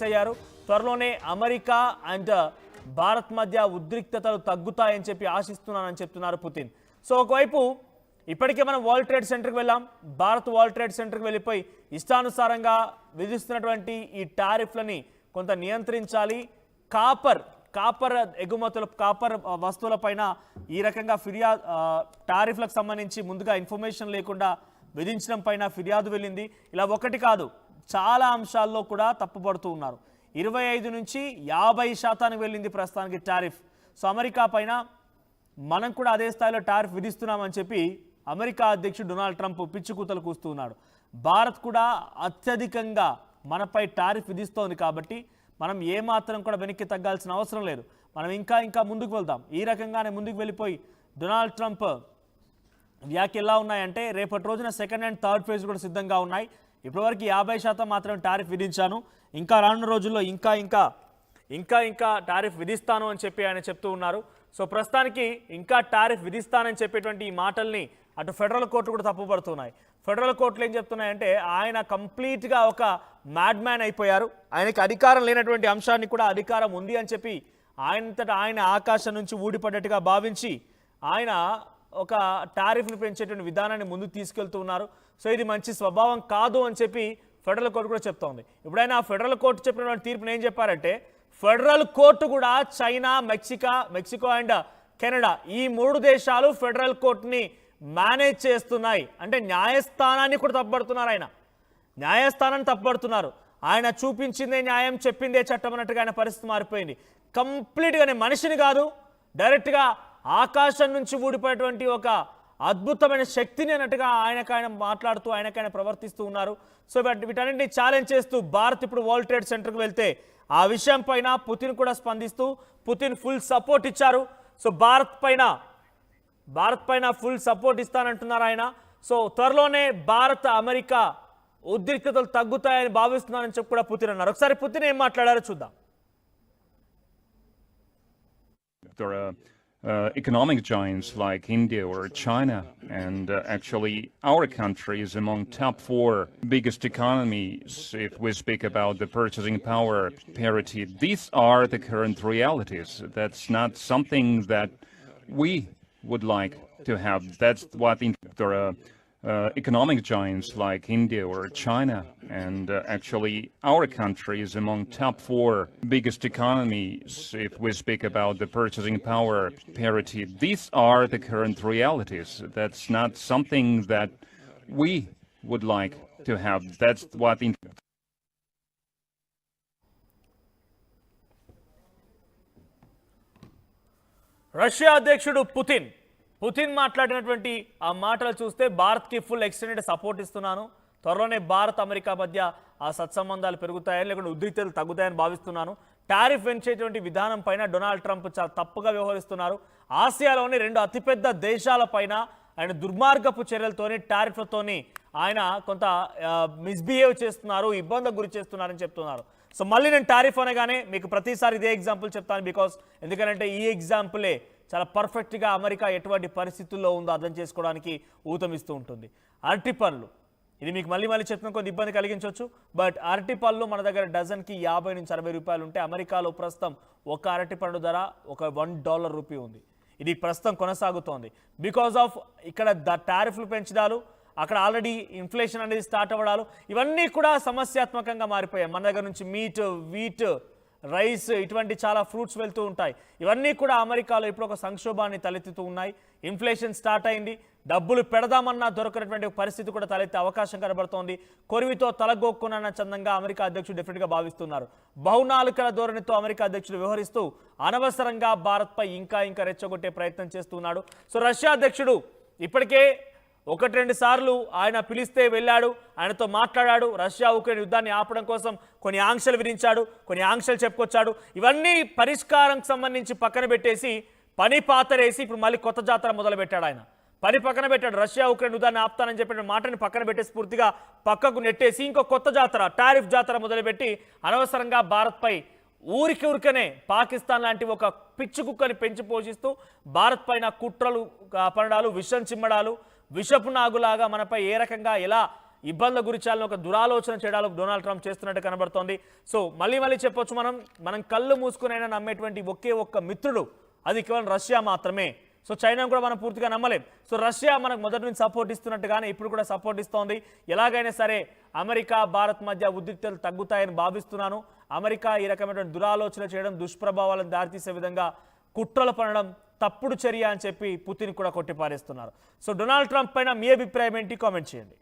అయ్యారు. త్వరలోనే America and Bharat మధ్య ఉద్రిక్తతలు తగ్గుతాయని చెప్పి ఆశిస్తున్నానని చెప్తున్నారు పుతిన్. సో ఒకవైపు ఇప్పటికే మనం వరల్డ్ ట్రేడ్ సెంటర్కి వెళ్ళాం. భారత్ వరల్డ్ ట్రేడ్ సెంటర్కి వెళ్ళిపోయి ఇష్టానుసారంగా విధిస్తున్నటువంటి ఈ టారిఫ్లని కొంత నియంత్రించాలి. కాపర్ ఎగుమతుల కాపర్ వస్తువులపైన ఈ రకంగా టారిఫ్లకు సంబంధించి ముందుగా ఇన్ఫర్మేషన్ లేకుండా విధించడం పైన ఫిర్యాదు వెళ్ళింది. ఇలా ఒకటి కాదు, చాలా అంశాల్లో కూడా తప్పుపడుతూ ఉన్నారు. 25 నుంచి 50% వెళ్ళింది ప్రస్తుతానికి టారిఫ్. సో అమెరికా పైన మనం కూడా అదే స్థాయిలో టారిఫ్ విధిస్తున్నామని చెప్పి అమెరికా అధ్యక్షుడు డొనాల్డ్ ట్రంప్ పిచ్చికూతలు కూస్తూ ఉన్నాడు. భారత్ కూడా అత్యధికంగా మనపై టారిఫ్ విధిస్తోంది కాబట్టి మనం ఏమాత్రం కూడా వెనక్కి తగ్గాల్సిన అవసరం లేదు. మనం ఇంకా ముందుకు వెళ్దాం. ఈ రకంగానే ముందుకు వెళ్ళిపోయి డొనాల్డ్ ట్రంప్ వ్యాఖ్యలు ఎలా ఉన్నాయంటే, రేపటి రోజున సెకండ్ అండ్ థర్డ్ ఫేజ్ కూడా సిద్ధంగా ఉన్నాయి. ఇప్పటివరకు 50% మాత్రం టారిఫ్ విధించాను, ఇంకా రానున్న రోజుల్లో ఇంకా టారిఫ్ విధిస్తాను అని చెప్పి ఆయన చెప్తూ ఉన్నారు. సో ప్రస్తుతానికి ఇంకా టారిఫ్ విధిస్తానని చెప్పేటువంటి ఈ మాటల్ని అటు ఫెడరల్ కోర్టు కూడా తప్పుపడుతున్నాయి. ఫెడరల్ కోర్టులు ఏం చెప్తున్నాయంటే, ఆయన కంప్లీట్గా ఒక మ్యాడ్ మ్యాన్ అయిపోయారు, ఆయనకి అధికారం లేనటువంటి అంశాన్ని కూడా అధికారం ఉంది అని చెప్పి ఆయన ఆకాశం నుంచి ఊడిపడ్డట్టుగా భావించి ఆయన ఒక టారిఫ్ను పెంచేటువంటి విధానాన్ని ముందుకు తీసుకెళ్తూ ఉన్నారు. సో ఇది మంచి స్వభావం కాదు అని చెప్పి ఫెడరల్ కోర్టు కూడా చెప్తోంది. ఇప్పుడైనా ఫెడరల్ కోర్టు చెప్పినటువంటి తీర్పును ఏం చెప్పారంటే, ఫెడరల్ కోర్టు కూడా చైనా, మెక్సికో అండ్ కెనడా ఈ 3 దేశాలు ఫెడరల్ కోర్టుని మేనేజ్ చేస్తున్నాయి. అంటే న్యాయస్థానాన్ని కూడా తప్పుపడుతున్నారు. న్యాయస్థానాన్ని తప్పుపడుతున్నారు. ఆయన చూపించిందే న్యాయం, చెప్పిందే చట్టం అన్నట్టుగా ఆయన పరిస్థితి మారిపోయింది. కంప్లీట్గానే మనిషిని కాదు, డైరెక్ట్గా ఆకాశం నుంచి ఊడిపోయేటువంటి ఒక అద్భుతమైన శక్తిని అన్నట్టుగా ఆయనకైనా మాట్లాడుతూ ఆయనకైనా ప్రవర్తిస్తూ ఉన్నారు. సో వీటన్నింటినీ ఛాలెంజ్ చేస్తూ భారత్ ఇప్పుడు వరల్డ్ ట్రేడ్ సెంటర్కి వెళ్తే ఆ విషయం పైన పుతిన్ కూడా స్పందిస్తూ పుతిన్ ఫుల్ సపోర్ట్ ఇచ్చారు. సో భారత్ పైన ఫుల్ సపోర్ట్ ఇస్తానంటున్నారు ఆయన. సో త్వరలోనే భారత్ అమెరికా ఉద్రిక్తతలు తగ్గుతాయని భావిస్తున్నానని చెప్పి కూడా పుతిన్ అన్నారు. ఒకసారి పుతిన్ ఏం మాట్లాడారో చూద్దాం. Economic giants like India or China, and actually our country is among top 4 biggest economies if we speak about the purchasing power parity. These are the current realities. That's not something that we would like to have. That's what economic giants like India or China, and actually our country is among top 4 biggest economies if we speak about the purchasing power parity. These are the current realities. That's not something that we would like to have. That's what Russia అధ్యక్షుడు Putin మాట్లాడినటువంటి ఆ మాటలు చూస్తే భారత్కి full extended support ఇస్తున్నాను, త్వరలోనే Bharat America మధ్య ఆ సత్సంబంధాలు పెరుగుతాయని లేకుంటే ఉద్రిక్తతలు తగ్గుతాయని భావిస్తున్నాను. టారిఫ్ పెంచేటువంటి విధానం పైన డొనాల్డ్ ట్రంప్ చాలా తప్పుగా వ్యవహరిస్తున్నారు. ఆసియాలోని 2 అతిపెద్ద దేశాల పైన ఆయన దుర్మార్గపు చర్యలతోని టారిఫ్లతోని ఆయన కొంత మిస్బిహేవ్ చేస్తున్నారు, ఇబ్బందికి గురి చేస్తున్నారని చెప్తున్నారు. సో మళ్ళీ నేను టారిఫ్ అనగానే మీకు ప్రతిసారి ఇదే ఎగ్జాంపుల్ చెప్తాను, ఎందుకంటే ఈ ఎగ్జాంపులే చాలా పర్ఫెక్ట్గా అమెరికా ఎటువంటి పరిస్థితుల్లో ఉందో అర్థం చేసుకోవడానికి ఊతమిస్తూ ఉంటుంది. అరటి పండ్లు, ఇది మీకు మళ్ళీ చెప్తున్న కొంత ఇబ్బంది కలిగించవచ్చు, బట్ అరటి పళ్ళు మన దగ్గర డజన్కి 50 నుంచి 60 రూపాయలు ఉంటే అమెరికాలో ప్రస్తుతం ఒక అరటి పండు ధర ఒక $1 రూపీ ఉంది. ఇది ప్రస్తుతం కొనసాగుతోంది బికాజ్ ఆఫ్ ఇక్కడ టారిఫ్లు పెంచడాలు, అక్కడ ఆల్రెడీ ఇన్ఫ్లేషన్ అనేది స్టార్ట్ అవ్వడాలు, ఇవన్నీ కూడా సమస్యాత్మకంగా మారిపోయాయి. మన దగ్గర నుంచి మీట్, వీట్, రైస్ ఇటువంటి చాలా ఫ్రూట్స్ వెళ్తూ ఉంటాయి. ఇవన్నీ కూడా అమెరికాలో ఇప్పుడు ఒక సంక్షోభాన్ని తలెత్తుతూ ఉన్నాయి. ఇన్ఫ్లేషన్ స్టార్ట్ అయింది, డబ్బులు పెడదామన్నా దొరకనటువంటి పరిస్థితి కూడా తలెత్తే అవకాశం కనబడుతోంది. కొరివితో తలగొక్కున్న చందంగా అమెరికా అధ్యక్షుడు డెఫినెట్గా భావిస్తున్నారు. బహునాలుకల ధోరణితో అమెరికా అధ్యక్షుడు వ్యవహరిస్తూ అనవసరంగా భారత్పై ఇంకా రెచ్చగొట్టే ప్రయత్నం చేస్తున్నాడు. సో రష్యా అధ్యక్షుడు ఇప్పటికే 1-2 సార్లు ఆయన పిలిస్తే వెళ్ళాడు, ఆయనతో మాట్లాడాడు. రష్యా ఉక్రెయిన్ యుద్ధాన్ని ఆపడం కోసం కొన్ని ఆంక్షలు విధించాడు, కొన్ని ఆంక్షలు చెప్పుకొచ్చాడు. ఇవన్నీ పరిష్కారంకి సంబంధించి పక్కన పెట్టేసి పని పాతరేసి ఇప్పుడు మళ్ళీ కొత్త జాతర మొదలుపెట్టాడు. ఆయన పని పక్కన పెట్టాడు. రష్యా ఉక్రెయిన్ యుద్ధాన్ని ఆపుతానని చెప్పిన మాటని పక్కన పెట్టేసి పూర్తిగా పక్కకు నెట్టేసి ఇంకో కొత్త జాతర, టారిఫ్ జాతర మొదలుపెట్టి అనవసరంగా భారత్పై ఊరికనే పాకిస్తాన్ లాంటి ఒక పిచ్చి కుక్కని పెంచి పోషిస్తూ భారత్ పైన కుట్రలు పనడాలు, విషం చిమ్మడాలు, విషపు నాగులాగా మనపై ఏ రకంగా ఎలా ఇబ్బందుల గురించాలని ఒక దురాలోచన చేయడాలు డొనాల్డ్ ట్రంప్ చేస్తున్నట్టు కనబడుతోంది. సో మళ్ళీ చెప్పొచ్చు, మనం కళ్ళు మూసుకునైనా నమ్మేటువంటి ఒకే ఒక్క మిత్రుడు అది కేవలం రష్యా మాత్రమే. సో చైనా కూడా మనం పూర్తిగా నమ్మలేం. సో రష్యా మనకు మొదటి నుంచి సపోర్ట్ ఇస్తున్నట్టుగానే ఇప్పుడు కూడా సపోర్ట్ ఇస్తోంది. ఎలాగైనా సరే అమెరికా భారత్ మధ్య ఉద్రిక్తతలు తగ్గుతాయని భావిస్తున్నాను. అమెరికా ఈ రకమైన దురాలోచన చేయడం, దుష్ప్రభావాలను దారితీసే విధంగా కుట్రలు పనడం తప్పుడు చర్య అని చెప్పి పుతిన్ కూడా కొట్టిపారేస్తున్నారు. సో డొనాల్డ్ ట్రంప్ పైన మీ అభిప్రాయం ఏంటి? కామెంట్ చేయండి.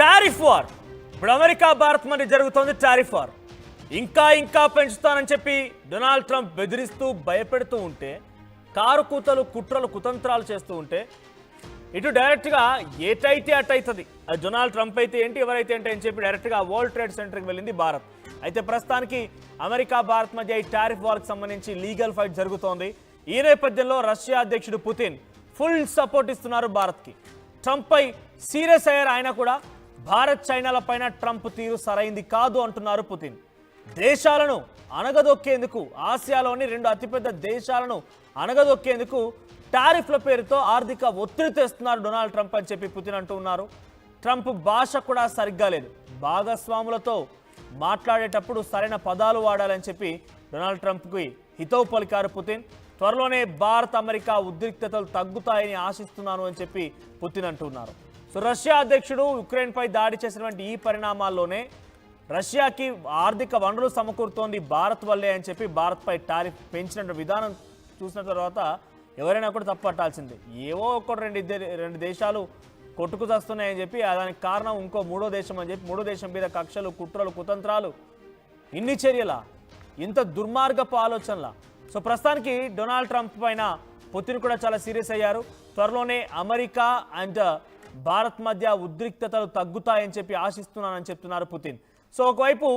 టారిఫ్ వార్ ఇప్పుడు అమెరికా భారత్ మధ్య జరుగుతోంది. టారిఫ్ వార్ ఇంకా పెంచుతానని చెప్పి డొనాల్డ్ ట్రంప్ బెదిరిస్తూ భయపెడుతూ ఉంటే, కారు కూతలు కుట్రలు కుతంత్రాలు చేస్తూ ఉంటే ఇటు డైరెక్ట్గా ఏటైతే అటవుతుంది. అది డొనాల్డ్ ట్రంప్ అయితే ఏంటి, ఎవరైతే ఏంటి అని చెప్పి డైరెక్ట్గా వరల్డ్ ట్రేడ్ సెంటర్కి వెళ్ళింది భారత్. అయితే ప్రస్తుతానికి అమెరికా భారత్ మధ్య ఈ టారిఫ్ వార్కి సంబంధించి లీగల్ ఫైట్ జరుగుతోంది. ఈ నేపథ్యంలో రష్యా అధ్యక్షుడు పుతిన్ ఫుల్ సపోర్ట్ ఇస్తున్నారు భారత్కి. ట్రంప్ పై సీరియస్ అయ్యారు ఆయన కూడా. భారత్ చైనాల పైన ట్రంప్ తీరు సరైంది కాదు అంటున్నారు పుతిన్. దేశాలను అణగదొక్కేందుకు, ఆసియాలోని 2 అతిపెద్ద దేశాలను అణగదొక్కేందుకు టారిఫ్ల పేరుతో ఆర్థిక ఒత్తిడి తెస్తున్నారు డొనాల్డ్ ట్రంప్ అని చెప్పి పుతిన్ అంటూ ఉన్నారు. ట్రంప్ భాష కూడా సరిగ్గా లేదు. భాగస్వాములతో మాట్లాడేటప్పుడు సరైన పదాలు వాడాలని చెప్పి డొనాల్డ్ ట్రంప్కి హితవు పలికారు పుతిన్. త్వరలోనే భారత్ అమెరికా ఉద్రిక్తతలు తగ్గుతాయని ఆశిస్తున్నాను అని చెప్పి పుతిన్ అంటున్నారు. సో రష్యా అధ్యక్షుడు ఉక్రెయిన్పై దాడి చేసినటువంటి ఈ పరిణామాల్లోనే రష్యాకి ఆర్థిక వనరులు సమకూరుతోంది భారత్ వల్లే అని చెప్పి భారత్పై టారిఫ్ పెంచిన విధానం చూసిన తర్వాత ఎవరైనా కూడా తప్పు పట్టాల్సిందే. ఏవో ఒక రెండు దేశాలు కొట్టుకు చస్తున్నాయని చెప్పి దానికి కారణం ఇంకో మూడో దేశం అని చెప్పి మూడో దేశం మీద కక్షలు, కుట్రలు, కుతంత్రాలు, ఇన్ని చర్యలా, ఇంత దుర్మార్గపు ఆలోచనలా. సో ప్రస్తుతానికి డొనాల్డ్ ట్రంప్ పైన పుతిన్ కూడా చాలా సీరియస్ అయ్యారు. త్వరలోనే అమెరికా అండ్ భారత్ మధ్య ఉద్రిక్తతలు తగ్గుతాయని చెప్పి ఆశిస్తున్నానని చెప్తున్నారు పుతిన్. సో ఒకవైపు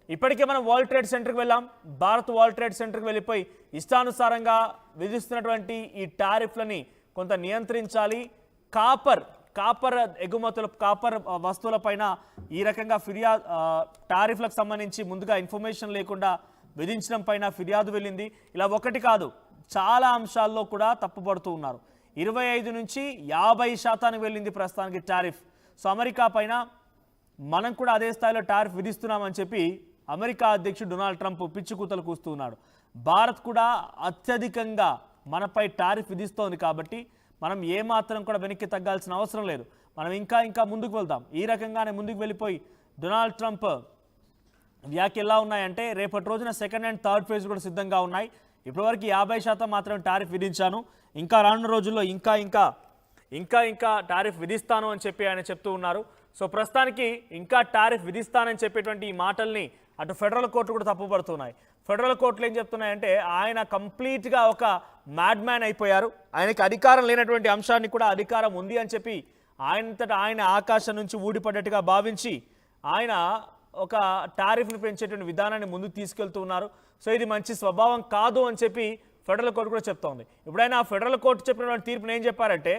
ఇప్పటికే మనం వరల్డ్ ట్రేడ్ సెంటర్కి వెళ్ళాం. భారత్ వరల్డ్ ట్రేడ్ సెంటర్కి వెళ్ళిపోయి ఇష్టానుసారంగా విధిస్తున్నటువంటి ఈ టారిఫ్లని కొంత నియంత్రించాలి. కాపర్ ఎగుమతుల, కాపర్ వస్తువులపైన ఈ రకంగా టారిఫ్లకు సంబంధించి ముందుగా ఇన్ఫర్మేషన్ లేకుండా విధించడం పైన ఫిర్యాదు వెళ్ళింది. ఇలా ఒకటి కాదు, చాలా అంశాల్లో కూడా తప్పుపడుతూ ఉన్నారు. 25 నుంచి 50% వెళ్ళింది ప్రస్తుతానికి టారిఫ్. సో అమెరికా పైన మనం కూడా అదే స్థాయిలో టారిఫ్ విధిస్తున్నామని చెప్పి అమెరికా అధ్యక్షుడు డొనాల్డ్ ట్రంప్ పిచ్చికూతలు కూస్తూ ఉన్నాడు. భారత్ కూడా అత్యధికంగా మనపై టారిఫ్ విధిస్తోంది కాబట్టి మనం ఏమాత్రం కూడా వెనక్కి తగ్గాల్సిన అవసరం లేదు. మనం ఇంకా ముందుకు వెళ్దాం. ఈ రకంగానే ముందుకు వెళ్ళిపోయి డొనాల్డ్ ట్రంప్ వ్యాఖ్యలు ఎలా ఉన్నాయంటే, రేపటి రోజున సెకండ్ అండ్ థర్డ్ ఫేజ్ కూడా సిద్ధంగా ఉన్నాయి. ఇప్పటివరకు 50% మాత్రం టారిఫ్ విధించాను, ఇంకా రానున్న రోజుల్లో ఇంకా టారిఫ్ విధిస్తాను అని చెప్పి ఆయన చెప్తూ ఉన్నారు. సో ప్రస్తుతానికి ఇంకా టారిఫ్ విధిస్తానని చెప్పేటువంటి ఈ మాటల్ని అటు ఫెడరల్ కోర్టు కూడా తప్పుపడుతున్నాయి. ఫెడరల్ కోర్టులు ఏం చెప్తున్నాయంటే, ఆయన కంప్లీట్గా ఒక మ్యాడ్ మ్యాన్ అయిపోయారు, ఆయనకి అధికారం లేనటువంటి అంశాన్ని కూడా అధికారం ఉంది అని చెప్పి ఆయన ఆకాశం నుంచి ఊడిపడ్డట్టుగా భావించి ఆయన ఒక టారిఫ్ను పెంచేటువంటి విధానాన్ని ముందుకు తీసుకెళ్తూ ఉన్నారు. సో ఇది మంచి స్వభావం కాదు అని చెప్పి ఫెడరల్ కోర్టు కూడా చెప్తోంది. ఇప్పుడైనా ఫెడరల్ కోర్టు చెప్పినటువంటి తీర్పును ఏం చెప్పారంటే,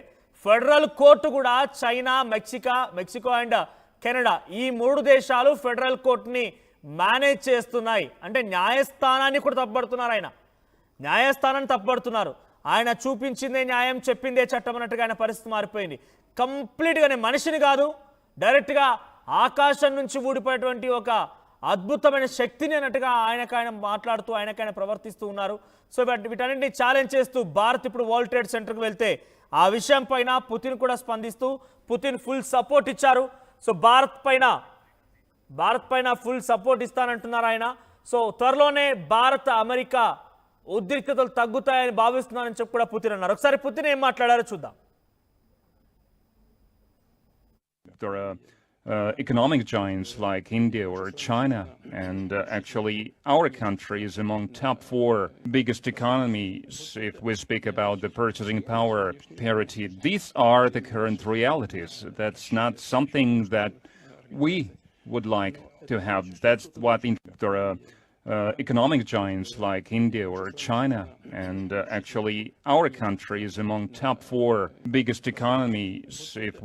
ఫెడరల్ కోర్టు కూడా చైనా, మెక్సికో అండ్ కెనడా ఈ 3 దేశాలు ఫెడరల్ కోర్టుని మేనేజ్ చేస్తున్నాయి అంటే న్యాయస్థానాన్ని కూడా తప్పుపడుతున్నారు. న్యాయస్థానాన్ని తప్పుపడుతున్నారు. ఆయన చూపించిందే న్యాయం, చెప్పిందే చట్టం అన్నట్టుగా ఆయన పరిస్థితి మారిపోయింది. కంప్లీట్గానే మనిషిని కాదు, డైరెక్ట్గా ఆకాశం నుంచి ఊడిపోయేటువంటి ఒక అద్భుతమైన శక్తిని అన్నట్టుగా ఆయనకైనా మాట్లాడుతూ ఆయనకైనా ప్రవర్తిస్తూ ఉన్నారు. సో వీటన్నింటినీ ఛాలెంజ్ చేస్తూ భారత్ ఇప్పుడు వరల్డ్ ట్రేడ్ సెంటర్కి వెళ్తే ఆ విషయం పైన పుతిన్ కూడా స్పందిస్తూ పుతిన్ ఫుల్ సపోర్ట్ ఇచ్చారు. సో భారత్ పైన ఫుల్ సపోర్ట్ ఇస్తానంటున్నారు ఆయన. సో త్వరలోనే భారత్ అమెరికా ఉద్రిక్తతలు తగ్గుతాయని భావిస్తున్నానని చెప్పి కూడా పుతిన్ అన్నారు. ఒకసారి పుతిన్ ఏం మాట్లాడారో చూద్దాం. Economic giants like India or China, and actually our country is among top 4 biggest economies if we speak about the purchasing power parity. These are the current realities. That's not something that we would like to have. That's what economic giants like India or China. And actually, our country is among top 4 biggest economies if we